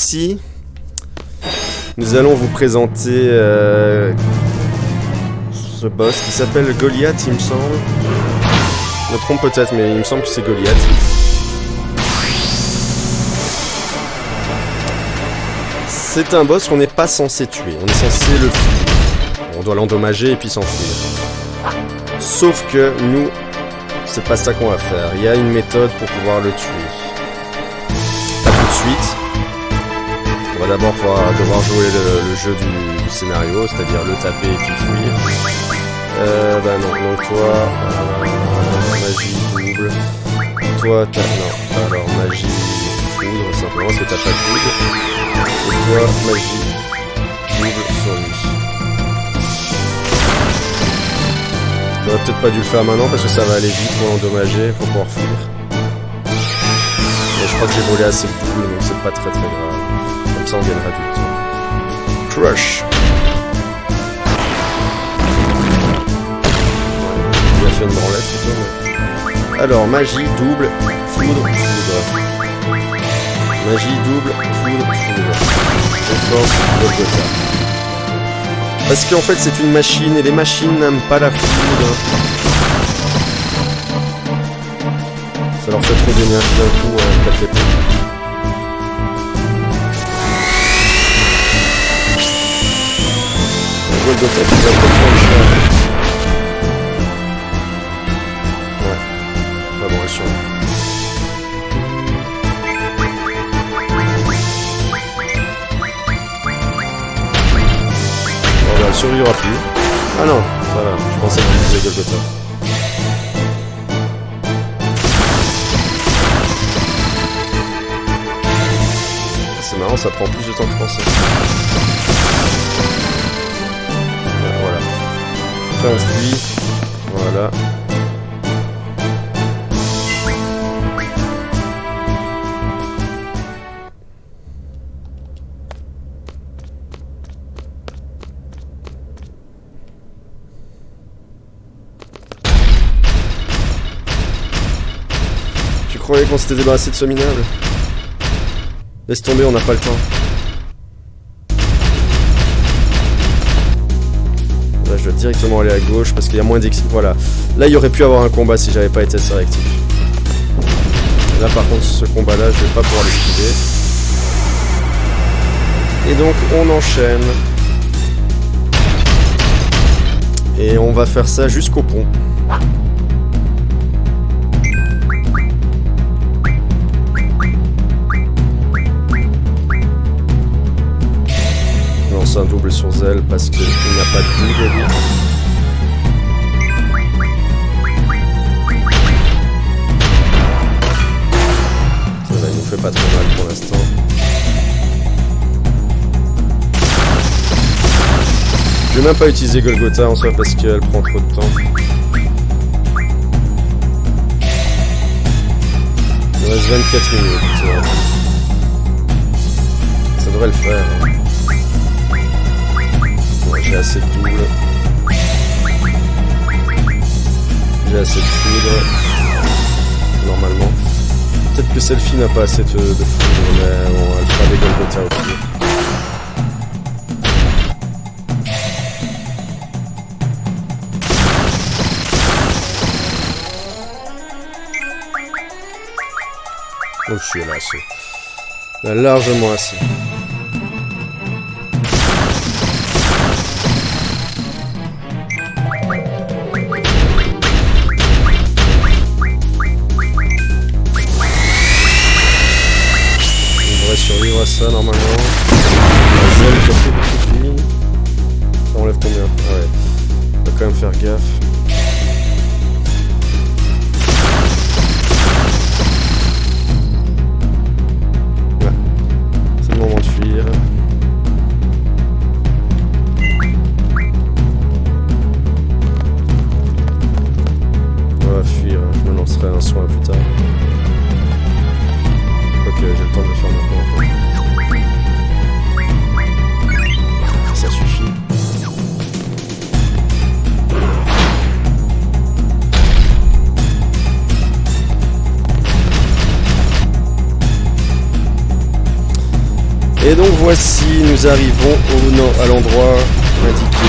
ici, nous allons vous présenter ce boss qui s'appelle Goliath, il me semble. Je me trompe peut-être, mais il me semble que c'est Goliath. C'est un boss qu'on n'est pas censé tuer, on est censé le fuir. On doit l'endommager et puis s'enfuir. Sauf que nous, c'est pas ça qu'on va faire. Il y a une méthode pour pouvoir le tuer. Pas tout de suite. On va d'abord devoir jouer le jeu du scénario, c'est-à-dire le taper et puis fuir. Bah non, donc toi, magie double. Toi, t'as... non, alors magie foudre, simplement, parce que t'as pas de foudre. Et toi, magie double sur lui. J'aurais peut-être pas dû le faire maintenant parce que ça va aller vite pour l'endommager, pour pouvoir fuir. Mais je crois que j'ai volé assez de boules, donc c'est pas très grave. Comme ça on gagnera du temps. Crush. Il a fait une branlette plutôt. Mais... alors, magie, double, foudre, foudre. Magie, double, foudre, foudre. Force, Golgotha. Parce qu'en fait c'est une machine et les machines n'aiment pas la foudre. Ça leur fait trop d'énergie d'un coup, ça fait peur. Golgotha qui va peut-être prendre cher. Ouais. Bah bon, elle survit. Elle survivra plus. Ah non, ça va, je pensais qu'il disait Golgotha. C'est marrant, ça prend plus de temps que je pensais. Voilà. Après on fuit. Voilà. Je croyais qu'on s'était débarrassé de ce minable. Laisse tomber, on n'a pas le temps. Là, je dois directement aller à gauche parce qu'il y a moins d'exil. Voilà. Là, il y aurait pu avoir un combat si j'avais pas été assez réactif. Là, par contre, ce combat-là, je vais pas pouvoir l'esquiver. Et donc, on enchaîne. Et on va faire ça jusqu'au pont. Un double sur Zell parce qu'il n'a pas de double lui. Ça va, il nous fait pas trop mal pour l'instant. Je vais même pas utiliser Golgotha en soi parce qu'elle prend trop de temps. Il reste 24 minutes. Ça devrait le faire. Hein. J'ai assez de double. J'ai assez de foudre. Normalement. Peut-être que Selfie n'a pas assez de foudre, mais bon, elle fera des Golgotha au pire. Donc je suis là assez. Là, largement assez. Survivre à ça normalement. Zell qui a fait beaucoup de lignes. Ça enlève combien? Ah ouais. On va quand même faire gaffe. Ouais. C'est le moment de fuir. On va fuir. Je me lancerai un soin plus tard. Quoique j'ai le temps de le faire maintenant. Ça suffit. Et donc voici, nous arrivons à l'endroit indiqué.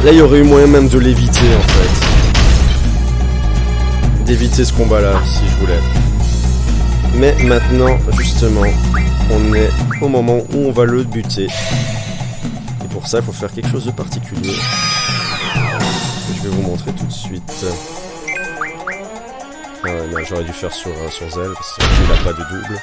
Là, il y aurait eu moyen même de l'éviter en fait. D'éviter ce combat-là, si je voulais. Mais maintenant, justement, on est au moment où on va le buter. Et pour ça, il faut faire quelque chose de particulier. Je vais vous montrer tout de suite. Ah ouais, non, j'aurais dû faire sur Zell, parce qu'il n'a pas de double.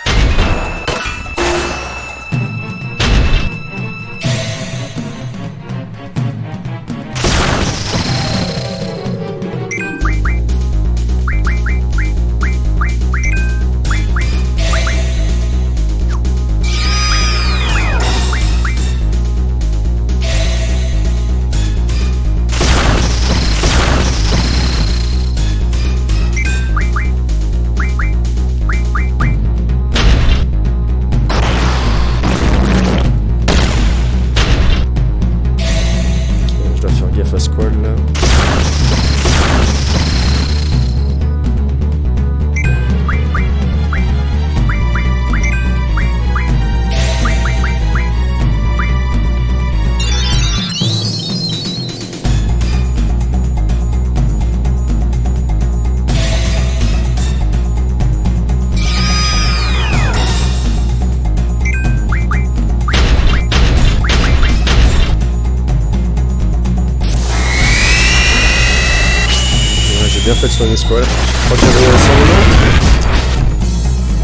Bien fait sur une escouade. Je crois qu'il y avait 190.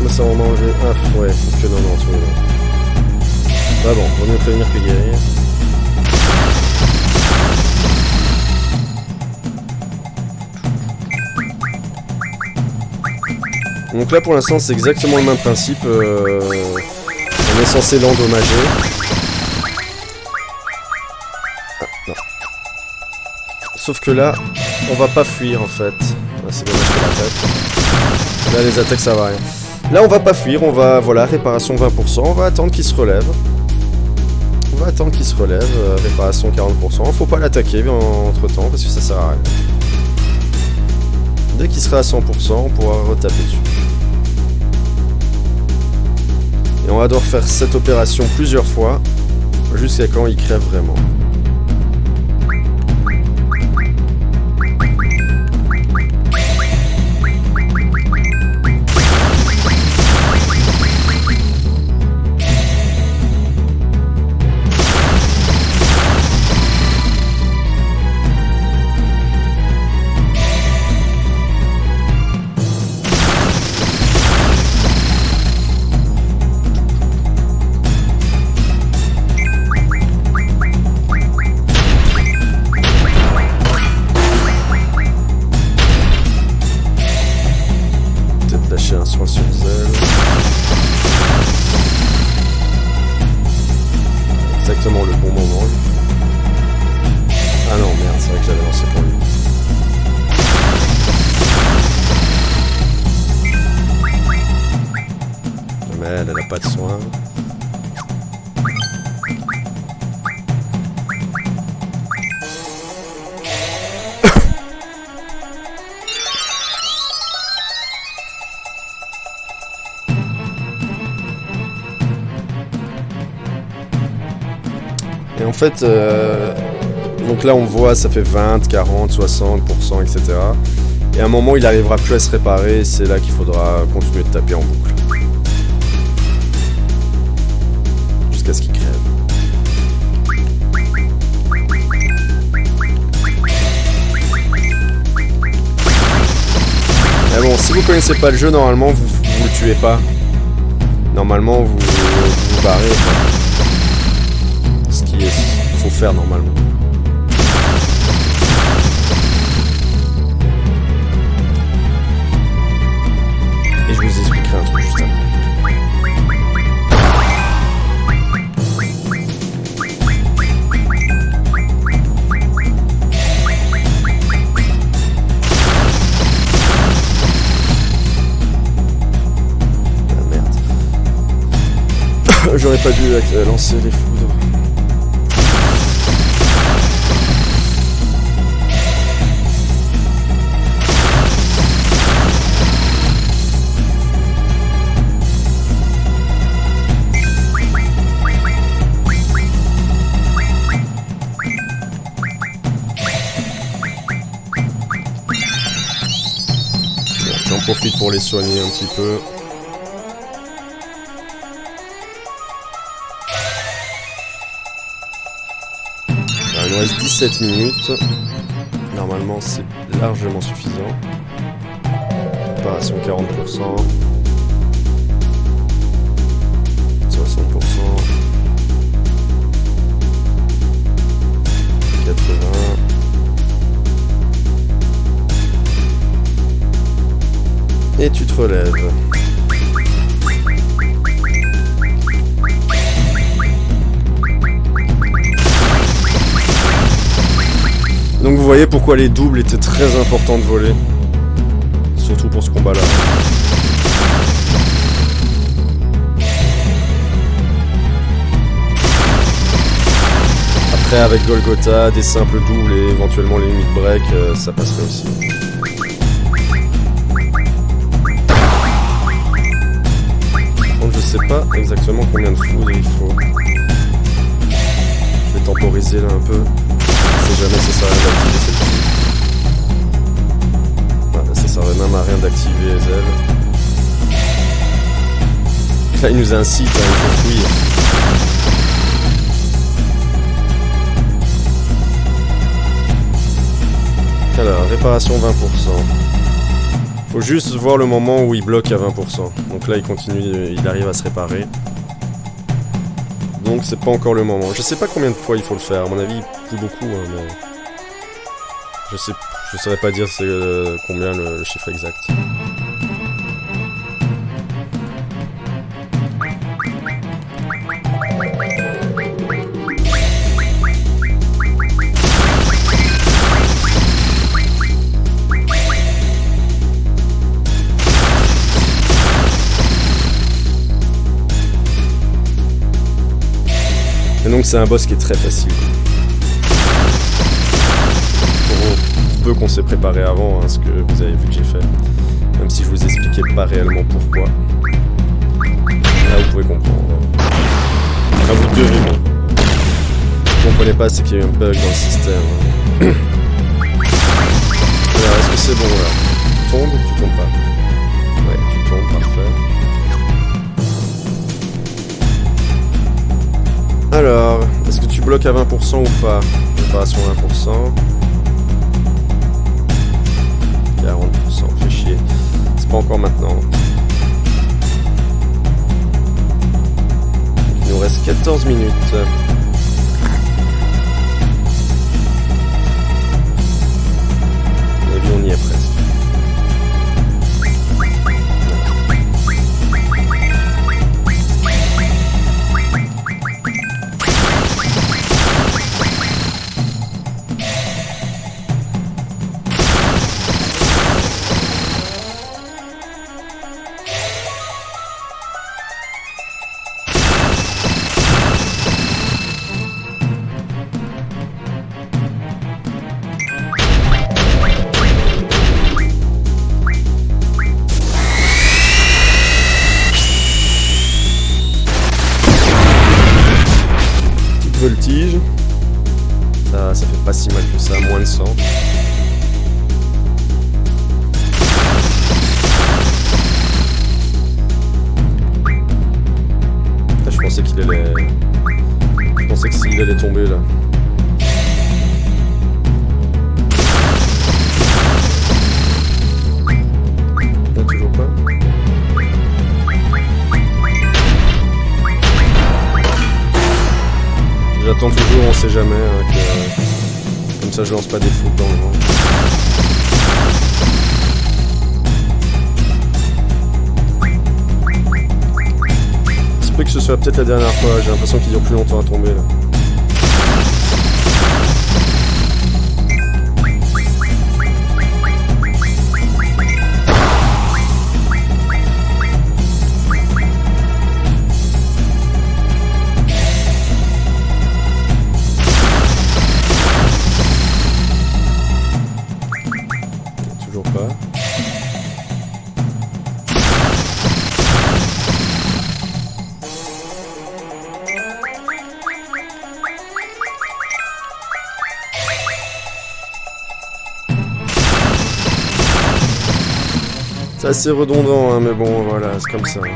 Mais ça en manger. Ah ouais, que non, tu vois. Ah bon, vaut mieux prévenir que guérir. Donc là pour l'instant c'est exactement le même principe. On est censé l'endommager. Ah, non. Sauf que là, on va pas fuir en fait. Ah, c'est dommage que l'attaque. Là les attaques ça va rien. Là on va pas fuir, on va, voilà, réparation 20%, on va attendre qu'il se relève. Réparation 40%. Faut pas l'attaquer entre temps parce que ça sert à rien. Dès qu'il sera à 100%, on pourra retaper dessus. Et on va devoir faire cette opération plusieurs fois, jusqu'à quand il crève vraiment. Lâcher un soin sur Zell. Exactement le bon moment. Ah non, merde, c'est vrai que j'avais lancé pour lui. Mais elle a pas de soin. Et en fait, donc là on voit ça fait 20, 40, 60%, etc. Et à un moment il n'arrivera plus à se réparer, c'est là qu'il faudra continuer de taper en boucle. Jusqu'à ce qu'il crève. Mais bon, si vous connaissez pas le jeu, normalement vous le tuez pas. Normalement vous barrez. Ce qu'il faut faire normalement. Et je vous expliquerai un truc juste après. Ah merde. J'aurais pas dû lancer les foudres. J'en profite pour les soigner un petit peu. Alors, il nous reste 17 minutes. Normalement, c'est largement suffisant. Réparation 40%. 60%. 80. Et tu te relèves. Donc vous voyez pourquoi les doubles étaient très importants de voler. Surtout pour ce combat-là. Après avec Golgotha, des simples doubles et éventuellement les limit break, ça passerait aussi. Donc je sais pas exactement combien de foudres il faut. Je vais temporiser là un peu. Si jamais ça sert à rien d'activer cette fille. Voilà, ça servait même à rien d'activer les ailes. Là il nous incite, hein, il faut fuir. Alors, réparation 20%. Faut juste voir le moment où il bloque à 20%. Donc là il continue, il arrive à se réparer. Donc c'est pas encore le moment. Je sais pas combien de fois il faut le faire. À mon avis, plus beaucoup, hein, mais je saurais pas dire c'est combien le chiffre exact. Et donc c'est un boss qui est très facile. Pour peu qu'on s'est préparé avant, hein, ce que vous avez vu que j'ai fait. Même si je vous expliquais pas réellement pourquoi. Là vous pouvez comprendre. Là vous devez comprendre. Vous comprenez pas, c'est qu'il y a eu un bug dans le système. Alors est-ce que c'est bon là? Tu tombes ou tu tombes pas? Ouais, tu tombes, parfait. Alors, est-ce que tu bloques à 20% ou pas? Réparation 20%. 40%, fait chier. C'est pas encore maintenant. Il nous reste 14 minutes. À mon avis, on y est presque. Voltige. Ça fait pas si mal que ça, moins de 100. Là, je pensais qu'il allait... Je pensais que s'il allait tomber là. Là, toujours pas. J'attends toujours, on sait jamais, hein, que... comme ça je lance pas des foudres dans le vent. Il se peut que ce soit peut-être la dernière fois, j'ai l'impression qu'il dure plus longtemps à tomber là. C'est assez redondant, hein, mais bon, voilà, c'est comme ça. Là,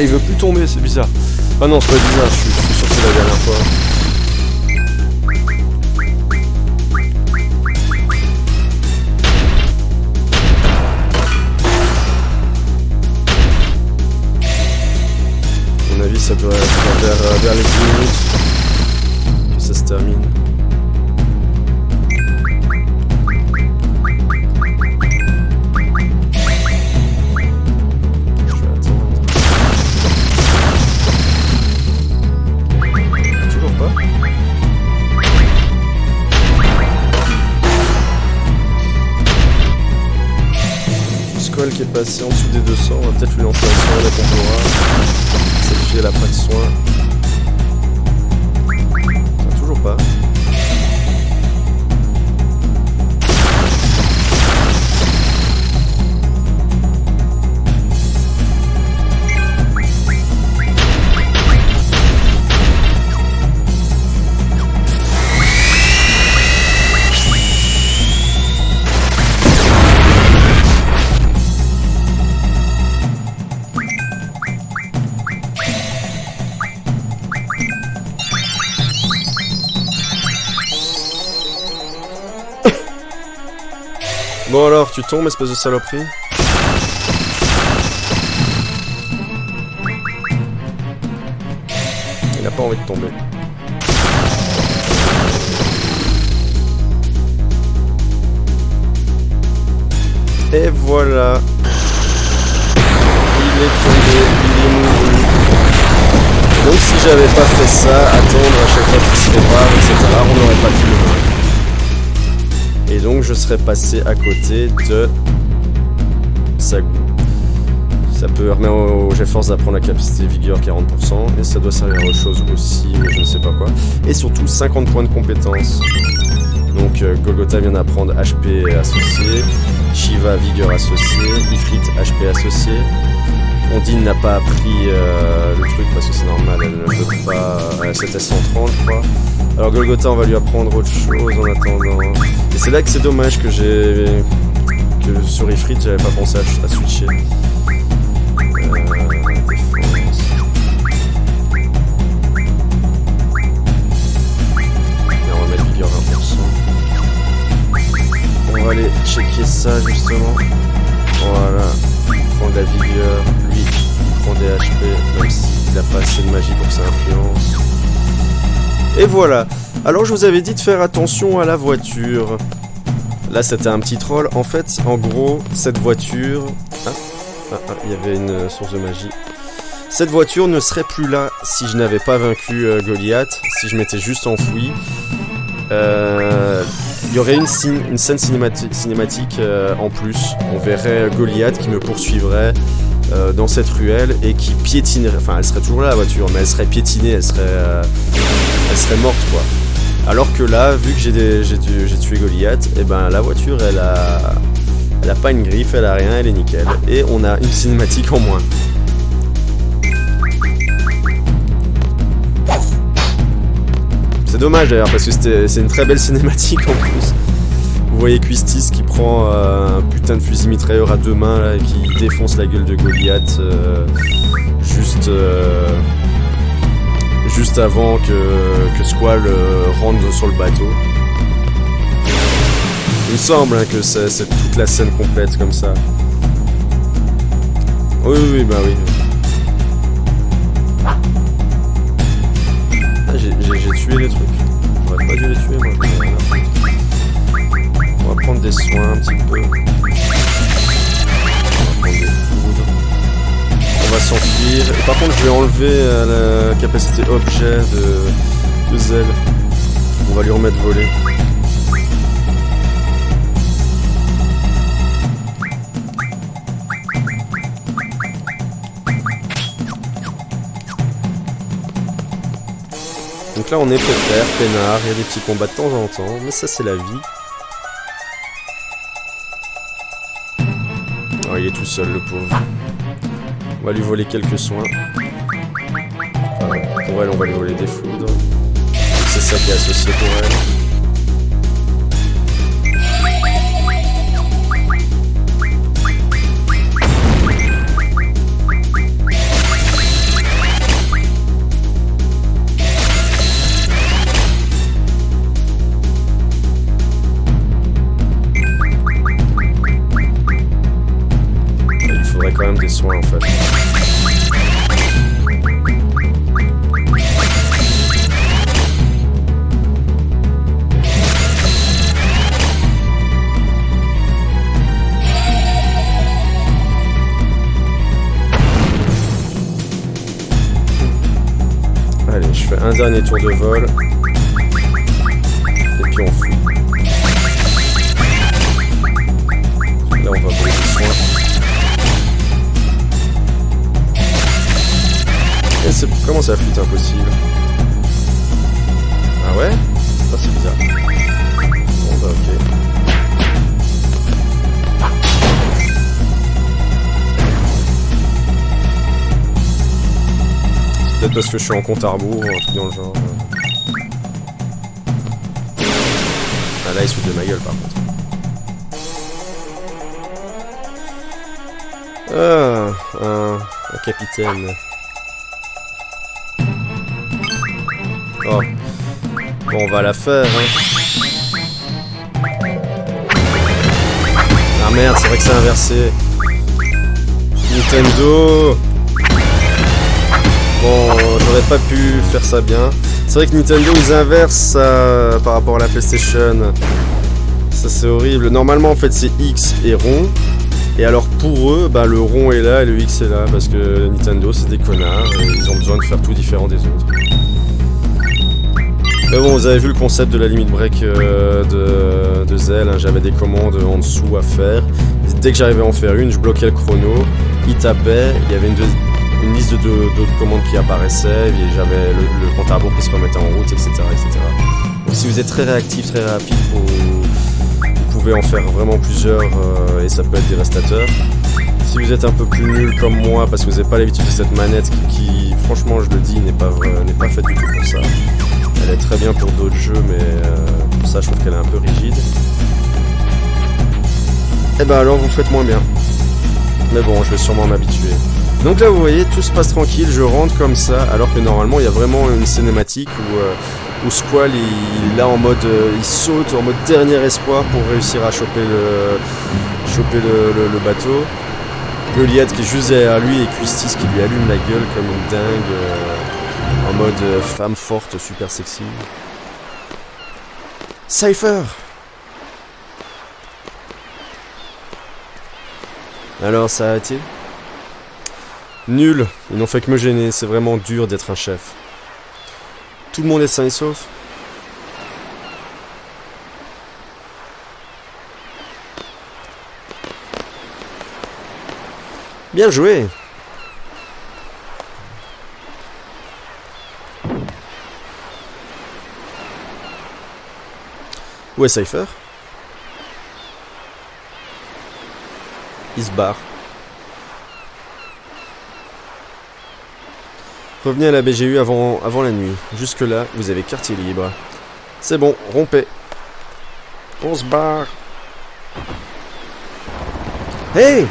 il veut plus tomber, c'est bizarre. Ah non, c'est pas bizarre, je suis sorti la dernière fois. À mon avis, ça doit être vers les 10 minutes que ça se termine. Qui est passé en dessous des 200, on va peut-être lui lancer un soin dès qu'on pourra. Cette fille elle a pas de soin. Ça, toujours pas. Bon alors, tu tombes, espèce de saloperie. Il a pas envie de tomber. Et voilà. Il est tombé, il est mouru. Donc si j'avais pas fait ça, attendre à chaque fois qu'il se répare, etc., on n'aurait pas pu le voir. Et donc je serais passé à côté de Sagou. Ça peut permettre au GeForce d'apprendre la capacité vigueur 40%, et ça doit servir à autre chose aussi, mais je ne sais pas quoi. Et surtout 50 points de compétence. Donc Golgotha vient d'apprendre HP associé, Shiva vigueur associé, Ifrit HP associé. Ondine n'a pas appris le truc parce que c'est normal, elle ne peut pas. C'était 130 je crois. Alors Golgotha on va lui apprendre autre chose en attendant. Et c'est là que c'est dommage que que sur Ifrit j'avais pas pensé à switcher. Défense. Et on va mettre vigueur 20%. On va aller checker ça justement. Voilà. Prendre la vigueur, lui il prend des HP même s'il n'a pas assez de magie pour sa influence. Et voilà. Alors je vous avais dit de faire attention à la voiture. Là c'était un petit troll. En fait, en gros, cette voiture... il y avait une source de magie. Cette voiture ne serait plus là si je n'avais pas vaincu Goliath, si je m'étais juste enfoui. Il y aurait une scène cinématique en plus. On verrait Goliath qui me poursuivrait dans cette ruelle et qui piétinerait. Enfin, elle serait toujours là la voiture, mais elle serait piétinée, elle serait morte quoi. Alors que là, vu que j'ai tué Goliath, et ben la voiture elle a pas une griffe, elle a rien, elle est nickel. Et on a une cinématique en moins. C'est dommage d'ailleurs parce que c'est une très belle cinématique en plus. Vous voyez Quistis qui prend un putain de fusil mitrailleur à deux mains là, et qui défonce la gueule de Goliath juste avant que Squall rentre sur le bateau. Il me semble hein, que c'est toute la scène complète comme ça. Oui, bah oui. Ah, j'ai tué les trucs. J'aurais pas dû les tuer moi. On va prendre des soins un petit peu. On va prendre des foudres. On va s'enfuir. Et par contre je vais enlever la capacité objet de Zell. On va lui remettre voler. Donc là on est pépère, peinard, il y a des petits combats de temps en temps, mais ça c'est la vie. Oh, il est tout seul le pauvre. On va lui voler quelques soins. Enfin, pour elle on va lui voler des foudres. C'est ça qui est associé pour elle. récupérer quand même des soins en fait. Allez, je fais un dernier tour de vol. Et puis on fouille. Là on va voler des soins. Et comment ça flûte impossible? Ah ouais? Ça c'est bizarre. Bon bah ok. C'est peut-être parce que je suis en compte à rebours ou un truc dans le genre. Ah là il se fout de ma gueule par contre. Ah, un capitaine. Oh. Bon, on va la faire, hein. Ah merde, c'est vrai que c'est inversé. Nintendo. Bon, j'aurais pas pu faire ça bien. C'est vrai que Nintendo, ils inversent par rapport à la PlayStation. Ça, c'est horrible. Normalement, en fait, c'est X et rond. Et alors pour eux, bah, le rond est là et le X est là. Parce que Nintendo, c'est des connards. Et ils ont besoin de faire tout différent des autres. Mais bon, vous avez vu le concept de la limit break de Zell, hein, j'avais des commandes en dessous à faire. Dès que j'arrivais à en faire une, je bloquais le chrono, il tapait, il y avait une liste d'autres commandes qui apparaissaient, et j'avais le compte à rebours qui se remettait en route, etc., etc. Donc si vous êtes très réactif, très rapide, vous pouvez en faire vraiment plusieurs et ça peut être dévastateur. Si vous êtes un peu plus nul comme moi, parce que vous n'avez pas l'habitude de cette manette qui franchement, je le dis, n'est pas faite du tout pour ça. Elle est très bien pour d'autres jeux, mais pour ça, je trouve qu'elle est un peu rigide. Et ben alors, vous faites moins bien. Mais bon, je vais sûrement m'habituer. Donc là, vous voyez, tout se passe tranquille, je rentre comme ça, alors que normalement, il y a vraiment une cinématique où Squall, il est là en mode... il saute en mode dernier espoir pour réussir à choper le bateau. Goliath qui est juste derrière lui et Quistis qui lui allume la gueule comme une dingue... en mode femme forte, super sexy. Cypher! Alors, ça a été? Nul, ils n'ont fait que me gêner, c'est vraiment dur d'être un chef. Tout le monde est sain et sauf? Bien joué! Où est Cypher? Il se barre. Revenez à la BGU avant la nuit. Jusque-là, vous avez quartier libre. C'est bon, rompez. On se barre. Hey!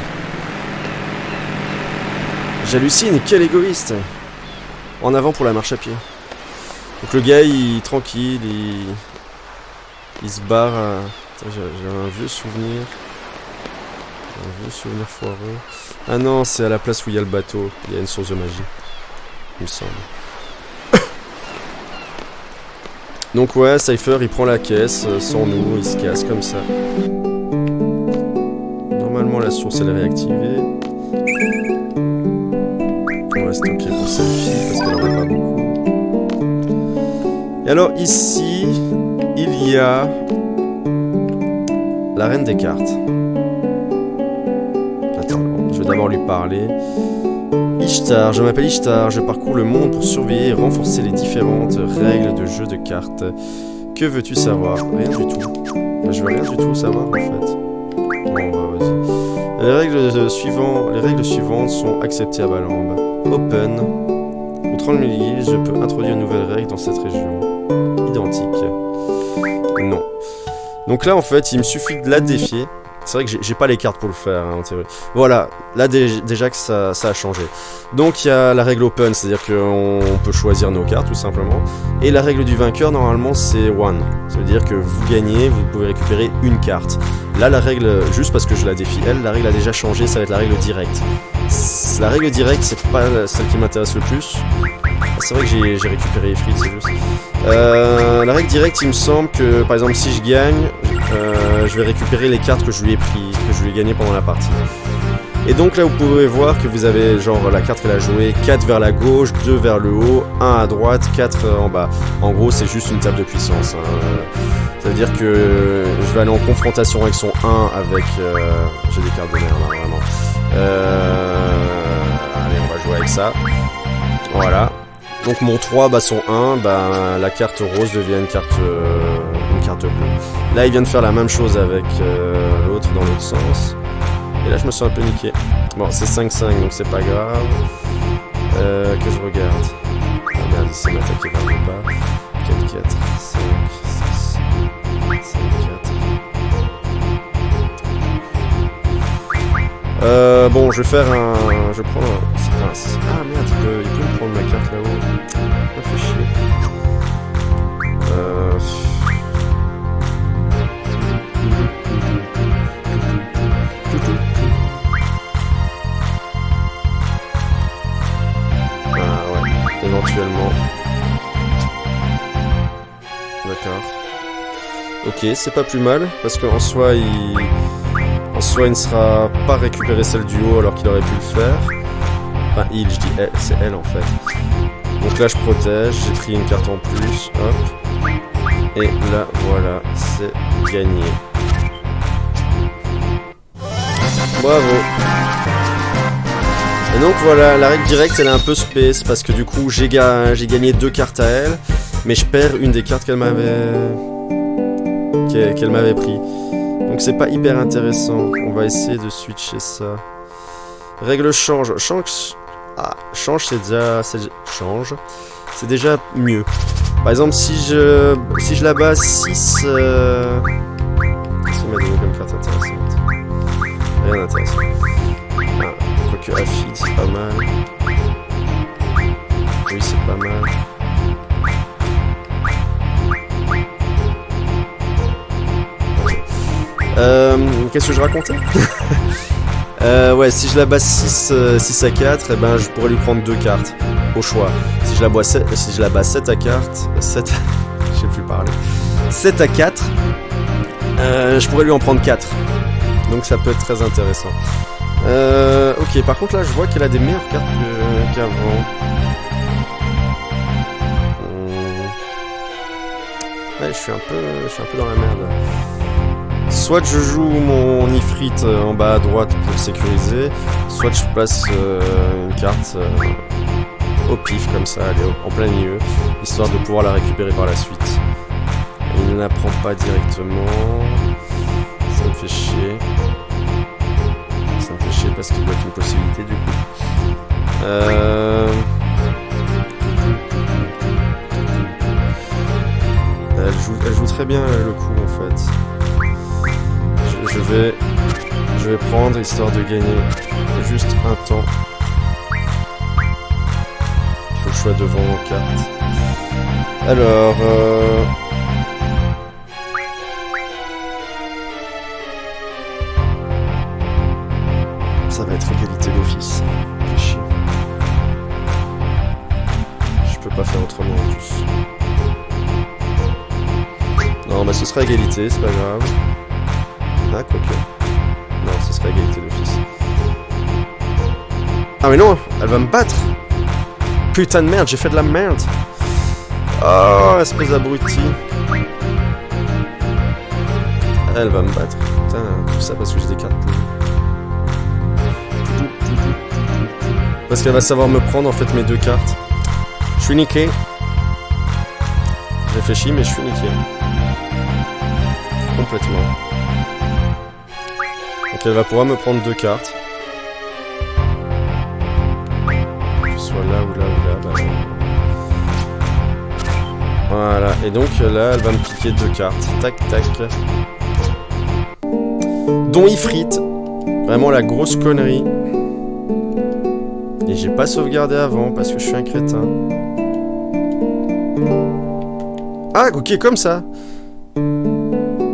J'hallucine, quel égoïste! En avant pour la marche à pied. Donc le gars, il est tranquille, il se barre à... J'ai un vieux souvenir. Un vieux souvenir foireux. Ah non, c'est à la place où il y a le bateau. Il y a une source de magie. Il me semble. Donc ouais, Cypher, il prend la caisse sans nous, il se casse comme ça. Normalement, la source, elle est réactivée. On va stocker pour Selfie, parce qu'elle en a pas beaucoup. Et alors, ici... il y a la reine des cartes. Attends, je vais d'abord lui parler. Ishtar, je m'appelle Ishtar, je parcours le monde pour surveiller et renforcer les différentes règles de jeu de cartes. Que veux-tu savoir? Rien du tout. Je veux rien du tout savoir en fait. Bon, bah vas-y. Les règles suivantes sont acceptées à Balamb. Open. Pour 30 000 guildes, je peux introduire une nouvelle règle dans cette région. Identique. Non. Donc là en fait il me suffit de la défier. C'est vrai que j'ai pas les cartes pour le faire hein, en théorie. Voilà, là déjà que ça a changé. Donc il y a la règle open, c'est-à-dire qu'on peut choisir nos cartes tout simplement. Et la règle du vainqueur normalement c'est one. Ça veut dire que vous gagnez, vous pouvez récupérer une carte. Là, la règle, juste parce que je la défie, elle, la règle a déjà changé, ça va être la règle directe. La règle directe, c'est pas celle qui m'intéresse le plus. C'est vrai que j'ai récupéré les frites, c'est juste. La règle directe, il me semble que, par exemple, si je gagne, je vais récupérer les cartes que je lui ai pris, que je lui ai gagné pendant la partie. Et donc là, vous pouvez voir que vous avez genre la carte qu'elle a jouée, 4 vers la gauche, 2 vers le haut, 1 à droite, 4 en bas. En gros, c'est juste une table de puissance. Hein. Ça veut dire que je vais aller en confrontation avec son 1 avec... j'ai des cartes de merde, hein, vraiment. Allez, on va jouer avec ça. Voilà. Donc mon 3, bah son 1, bah la carte rose devient une carte bleue. Là, il vient de faire la même chose avec l'autre dans l'autre sens. Et là, je me suis un peu niqué. Bon, c'est 5-5, donc c'est pas grave. Que je regarde. Ah merde, il s'est m'attaqué vers le bas. 4-4, 5, 6, 5, 4. Bon, je vais faire un... Je prends un... Ah merde, il peut me prendre ma carte là-haut. Ça fait chier. Éventuellement. D'accord. Ok, c'est pas plus mal, parce qu'en soi, il ne sera pas récupéré celle du haut alors qu'il aurait pu le faire. Enfin, je dis elle, c'est elle en fait. Donc là, je protège, j'ai pris une carte en plus, hop. Et là, voilà, c'est gagné. Bravo. Et donc voilà, la règle directe elle est un peu space parce que du coup j'ai gagné 2 cartes à elle, mais je perds une des cartes qu'elle m'avait pris. Donc c'est pas hyper intéressant. On va essayer de switcher ça. Règle change. Change c'est déjà mieux. Par exemple si je la bats 6 ça m'a donné comme carte intéressante. Rien d'intéressant. Que Afid, c'est pas mal. Oui, c'est pas mal. Qu'est-ce que je racontais? Ouais, si je la bats 6 à 4, eh ben, je pourrais lui prendre 2 cartes. Au choix. Si je la bats 7 à 4... 7 je sais plus parler. 7 à 4, je pourrais lui en prendre 4. Donc ça peut être très intéressant. Ok, par contre là je vois qu'elle a des meilleures cartes qu'avant. Ouais, je suis un peu dans la merde. Soit je joue mon Ifrit en bas à droite pour sécuriser, soit je place une carte au pif comme ça, elle est en plein milieu, histoire de pouvoir la récupérer par la suite. Il ne la prend pas directement, ça me fait chier. Parce qu'il doit être une possibilité du coup. Elle joue très bien le coup en fait. Je vais prendre histoire de gagner juste un temps. Il faut que je sois devant aux cartes. Alors ça va être égalité d'office. Je peux pas faire autrement en plus. Non, bah ce sera égalité, c'est pas grave. Ah, quoique. Non, ce sera égalité d'office. Ah mais non, elle va me battre. Putain de merde, j'ai fait de la merde. Oh, espèce d'abruti. Elle va me battre. Putain, tout ça parce que j'ai des cartes pourries. Parce qu'elle va savoir me prendre en fait mes 2 cartes. Je suis niqué. Je réfléchis mais je suis niqué. Complètement. Donc elle va pouvoir me prendre 2 cartes. Que ce soit là ou là ou là. Bah... Voilà. Et donc là elle va me piquer 2 cartes. Tac tac. Dont Ifrit. Vraiment la grosse connerie. Et j'ai pas sauvegardé avant parce que je suis un crétin. Ah, ok, comme ça.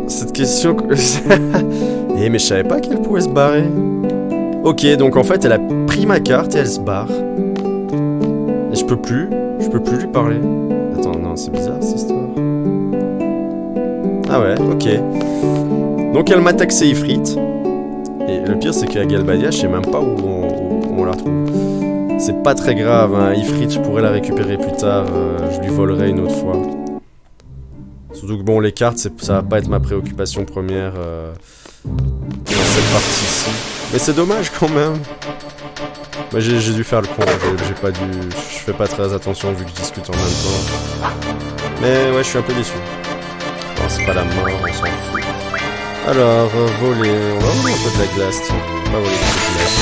Cette question... Eh mais je savais pas qu'elle pouvait se barrer. Ok, donc en fait elle a pris ma carte et elle se barre. Et je peux plus lui parler. Attends, non, c'est bizarre cette histoire. Ah ouais, ok. Donc elle m'a taxé Ifrit. Et le pire c'est qu'à Galbadia, je sais même pas où on la retrouve. C'est pas très grave, hein. Ifrit, je pourrais la récupérer plus tard. Je lui volerai une autre fois. Surtout que bon, les cartes, ça va pas être ma préoccupation première dans cette partie-ci. Mais c'est dommage quand même. Bah, j'ai dû faire le con, j'ai pas dû... Je fais pas très attention vu que je discute en même temps. Mais ouais, je suis un peu déçu. Bon, c'est pas la mort, on s'en fout. Alors, voler... On va voler un peu de la glace, tiens. On va voler un peu de glace.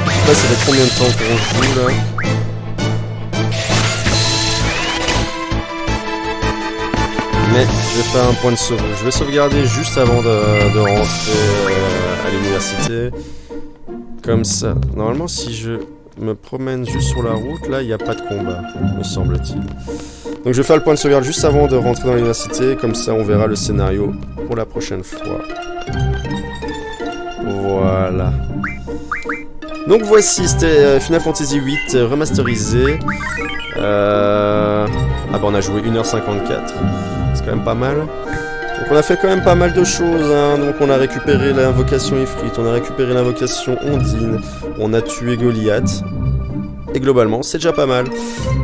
Je sais pas, ça fait combien de temps qu'on joue, là? Mais je vais faire un point de sauvegarde. Je vais sauvegarder juste avant de rentrer à l'université. Comme ça. Normalement, si je me promène juste sur la route, là, il n'y a pas de combat, me semble-t-il. Donc je vais faire le point de sauvegarde juste avant de rentrer dans l'université. Comme ça, on verra le scénario pour la prochaine fois. Voilà. Donc voici, c'était Final Fantasy VIII remasterisé. Ah bah on a joué 1h54. C'est quand même pas mal. Donc on a fait quand même pas mal de choses, hein. Donc on a récupéré l'invocation Ifrit, on a récupéré l'invocation Ondine, on a tué Goliath. Et globalement, c'est déjà pas mal.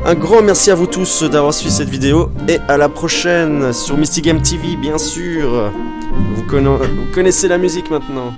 Un grand merci à vous tous d'avoir suivi cette vidéo. Et à la prochaine sur Misty Game TV, bien sûr. Vous connaissez la musique maintenant.